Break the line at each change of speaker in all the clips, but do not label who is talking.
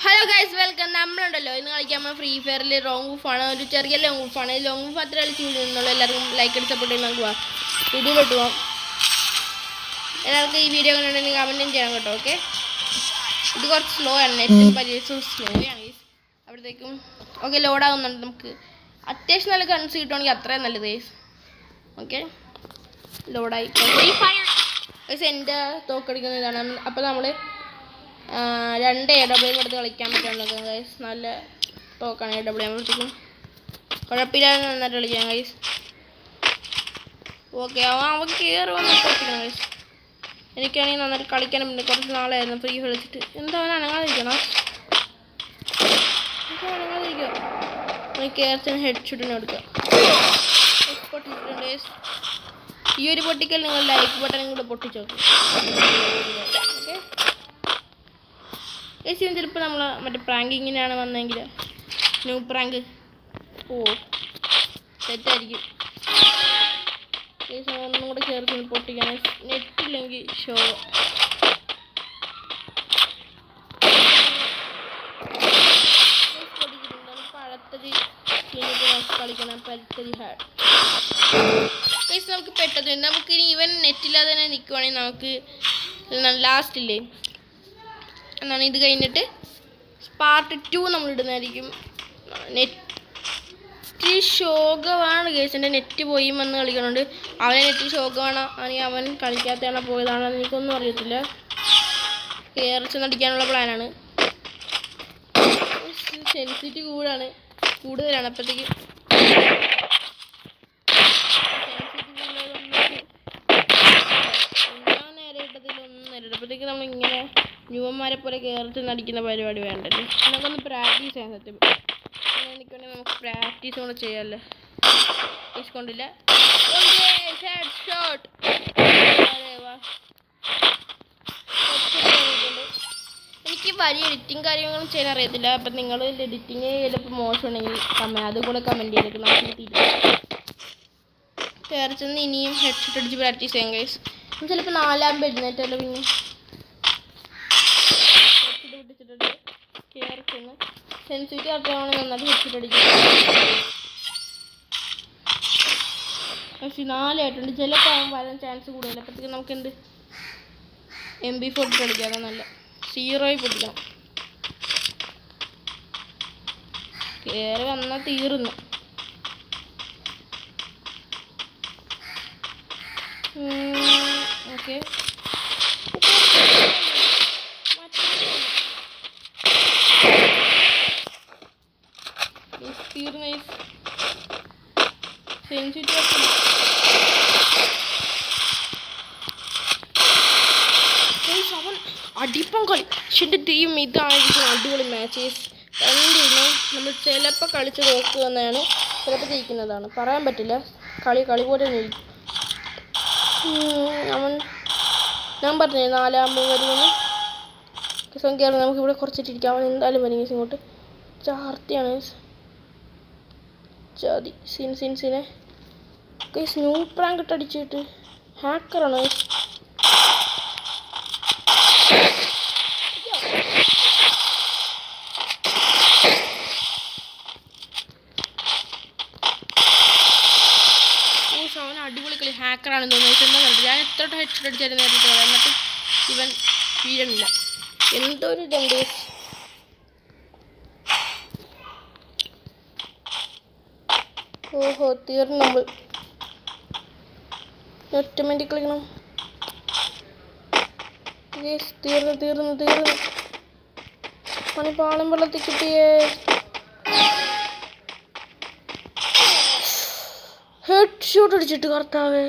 Hello guys welcome. നമ്മളുണ്ടല്ലോ ഇന്ന് കളിക്കാൻ free ഫയറിൽ long ഊഫാണ്. ഒരു ചെറിയ ലോങ് ഊഫാണ്. ലോങ് ഊഫ് അത്ര കളിച്ച് വീടുന്നുള്ള എല്ലാവർക്കും ലൈക്ക് അടിച്ച് സപ്പോർട്ട് ചെയ്ത് നമുക്ക് പോവാം. വീഡിയോയിലോട്ട് പോവാം. എല്ലാവർക്കും ഈ വീഡിയോ കണ്ടിട്ടുണ്ടെങ്കിൽ കമൻറ്റും ചെയ്യണം കേട്ടോ. ഓക്കെ, ഇത് കുറച്ച് സ്ലോ ആണ്, നെറ്റും പരിചയം സ്ലോ ആണ് ഗൈസ്. അപ്പോഴത്തേക്കും ഓക്കെ ലോഡാകുന്നുണ്ട്. നമുക്ക് അത്യാവശ്യം നല്ല ഗൺസ് കിട്ടുവാണെങ്കിൽ അത്രയും നല്ലത് ഗൈസ്. Okay ലോഡായി guys. എൻ്റെ തോക്കടിക്കുന്ന ഇതാണ്. അപ്പോൾ നമ്മൾ 2 AW എടുത്ത് കളിക്കാൻ പറ്റുന്നത് ഗൈസ്. നല്ല തോക്കാണ് AW ആകുമ്പോഴത്തേക്കും കുഴപ്പമില്ലാതെ നന്നായിട്ട് കളിക്കാം ഗൈസ്. ഓക്കെ അവൻ കയറുമെന്ന് തോപ്പിക്കണം ഗൈസ്. എനിക്കാണെങ്കിൽ നന്നായിട്ട് കളിക്കാനും പറ്റില്ല. കുറച്ച് നാളായിരുന്നു ഫ്രീ കളിച്ചിട്ട്. എന്താ അവൻ അനങ്ങാതിരിക്കണം, കയറത്തിന് ഹെഡ് ഷൂട്ടിന് കൊടുക്കുക. പൊട്ടിച്ചിട്ടുണ്ട് ഗൈസ്. ഈ ഒരു പൊട്ടിക്കൽ നിങ്ങൾ ലൈക്ക് ബട്ടനും കൂടെ പൊട്ടിച്ചു നോക്കും. ഓക്കെ ഏശിയും ചിലപ്പോൾ നമ്മൾ മറ്റേ പ്രാങ്കിങ്ങിനാണ് വന്നതെങ്കിൽ ന്യൂ പ്രാങ്ക് തെറ്റായിരിക്കും. ഒന്നും കൂടെ ചേർത്ത് പൊട്ടിക്കാൻ നെറ്റില്ലെങ്കിൽ ഷോ. പഴത്തരി കളിക്കണം. പരുത്തരി ഹാഡ് ഗൈസ്. നമുക്ക് പെട്ടത് നമുക്ക് ഈവൻ നെറ്റില്ലാതെ തന്നെ നിൽക്കുവാണെങ്കിൽ നമുക്ക് ലാസ്റ്റില്ലേ എന്നാണ് ഇത് കഴിഞ്ഞിട്ട് പാർട്ട് 2 നമ്മൾ ഇടുന്നതായിരിക്കും. നെറ്റ് ശോകമാണ് ഗൈസ്. എൻ്റെ നെറ്റ് പോയി വന്ന് കളിക്കുന്നുണ്ട്. അവനെ നെറ്റ് ശോകമാണ്, ആണെങ്കിൽ അവൻ കളിക്കാത്തതാണോ പോയതാണോ എനിക്കൊന്നും അറിയത്തില്ല. കയറിച്ച് നടിക്കാനുള്ള പ്ലാനാണ്. സെൻസിറ്റി കൂടുതലാണ്. അപ്പോഴത്തേക്കും അപ്പോഴത്തേക്ക് നമ്മളിങ്ങനെ യുവന്മാരെ പോലെ കയറിച്ച് നടിക്കുന്ന പരിപാടി വേണ്ടല്ലോ. നമുക്കൊന്ന് പ്രാക്ടീസ് ചെയ്യാൻ സത്യം. എനിക്കുണ്ടെങ്കിൽ നമുക്ക് പ്രാക്ടീസ് കൂടെ ചെയ്യാമല്ലോ. കൊണ്ടില്ല എനിക്ക് വലിയ എഡിറ്റിങ് കാര്യങ്ങളും ചെയ്യാൻ അറിയത്തില്ല. അപ്പം നിങ്ങൾ എഡിറ്റിങ് ചിലപ്പോൾ മോശമുണ്ടെങ്കിൽ അതും കൂടെ കമൻറ്റ് ചെയ്തേക്കും. നമുക്ക് കയറിച്ചെന്ന് ഇനിയും ഹെഡ്സെറ്റ് അടിച്ച് പ്രാക്ടീസ് ചെയ്യാം ഗൈസ്. ചിലപ്പോൾ 4 എഴുന്നേറ്റല്ലോ. പിന്നെ കയറിച്ചെന്ന് സെൻസിറ്റി അത്രയാണ് നന്നായിട്ട് ഹെഡ്സെറ്റ് അടിക്കും. പക്ഷേ 4 ആയിട്ടുണ്ട്. ചിലപ്പോൾ വരാൻ ചാൻസ് കൂടുതൽ. അപ്പോഴത്തേക്കും നമുക്ക് എന്ത് MP40 അടിക്കാതെ നല്ല 0 പൊട്ടിക്കണം. കയറി വന്നാൽ തീർന്നു. ഓക്കെ അടിപ്പം കളി. പക്ഷെ എൻ്റെ ടീം ഇതായിരിക്കും അടിപൊളി മാച്ചസ്. നമ്മൾ ചിലപ്പോൾ കളിച്ച് നോക്കുന്നതാണ്, ചിലപ്പോൾ ജയിക്കുന്നതാണ്. പറയാൻ പറ്റില്ല. കളി പോലെ തന്നെ ഇരിക്കും. ഞാൻ പറഞ്ഞു 4 വരുമെന്ന്. സംഖ്യ നമുക്കിവിടെ കുറച്ചിട്ടിരിക്കാം. അവൻ എന്തായാലും വരും കേസ്. ഇങ്ങോട്ട് ചാർത്തിയാണ് ചതി സിനെ കേസ്. ന്യൂ പ്രാങ്ക് ഇട്ടടിച്ചിട്ട് ഹാക്കറാണ് കേസ്. അവൻ അടിപൊളി കളി ഹാക്കറാണെന്ന് തോന്നുന്നു. ഞാൻ എത്ര ഹെഡ്സെറ്റ് അടിച്ചായിരുന്നു നേരിട്ട്. എന്നിട്ട് ഇവൻ വീഴണില്ല. എന്തോ ഒരു ഇതുണ്ട്. ഓഹോ തീർന്നു. നമ്മൾ ഓട്ടോമാറ്റിക് കളിക്കണം. തീർന്നു പണി പാളം വെള്ളത്തിൽ കിട്ടിയേ. ഹെഡ് ഷൂട്ട് അടിച്ചിട്ട് കർത്താവേ.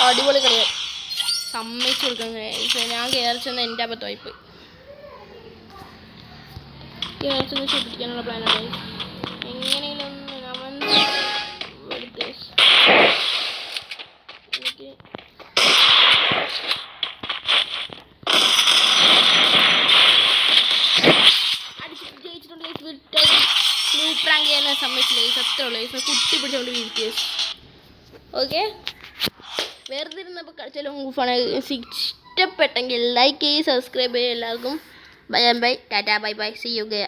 അടിപൊളി കളിയായി. സമ്മതിച്ചു കൊടുക്കാൻ. ഞാൻ കയറിച്ചെന്ന് എൻ്റെ അബദ്ധമായിപ്പോയി. കയറിച്ചെന്ന് ഷൂട്ടിക്കാനുള്ള പ്ലാനാണ്. എങ്ങനെയെങ്കിലും അവൻ എനിക്ക് അടിച്ചിട്ട് ജയിച്ചിട്ടുണ്ട്. ന്യൂ പ്രാങ്ക് ചെയ്യാൻ സമ്മതിച്ചില്ല. അത്രേ ഉള്ളൂ. കുത്തി പിടിച്ചോണ്ട് വീഴ്ത്തിയ. ഓക്കെ വെറുതെ ഇരുന്നപ്പോൾ കളിച്ചാലും ഊഫാണ്. ഇഷ്ടപ്പെട്ടെങ്കിൽ ലൈക്ക് ചെയ്യുക, സബ്സ്ക്രൈബ് ചെയ്യുക. എല്ലാവർക്കും bye bye tata bye bye see you Gaya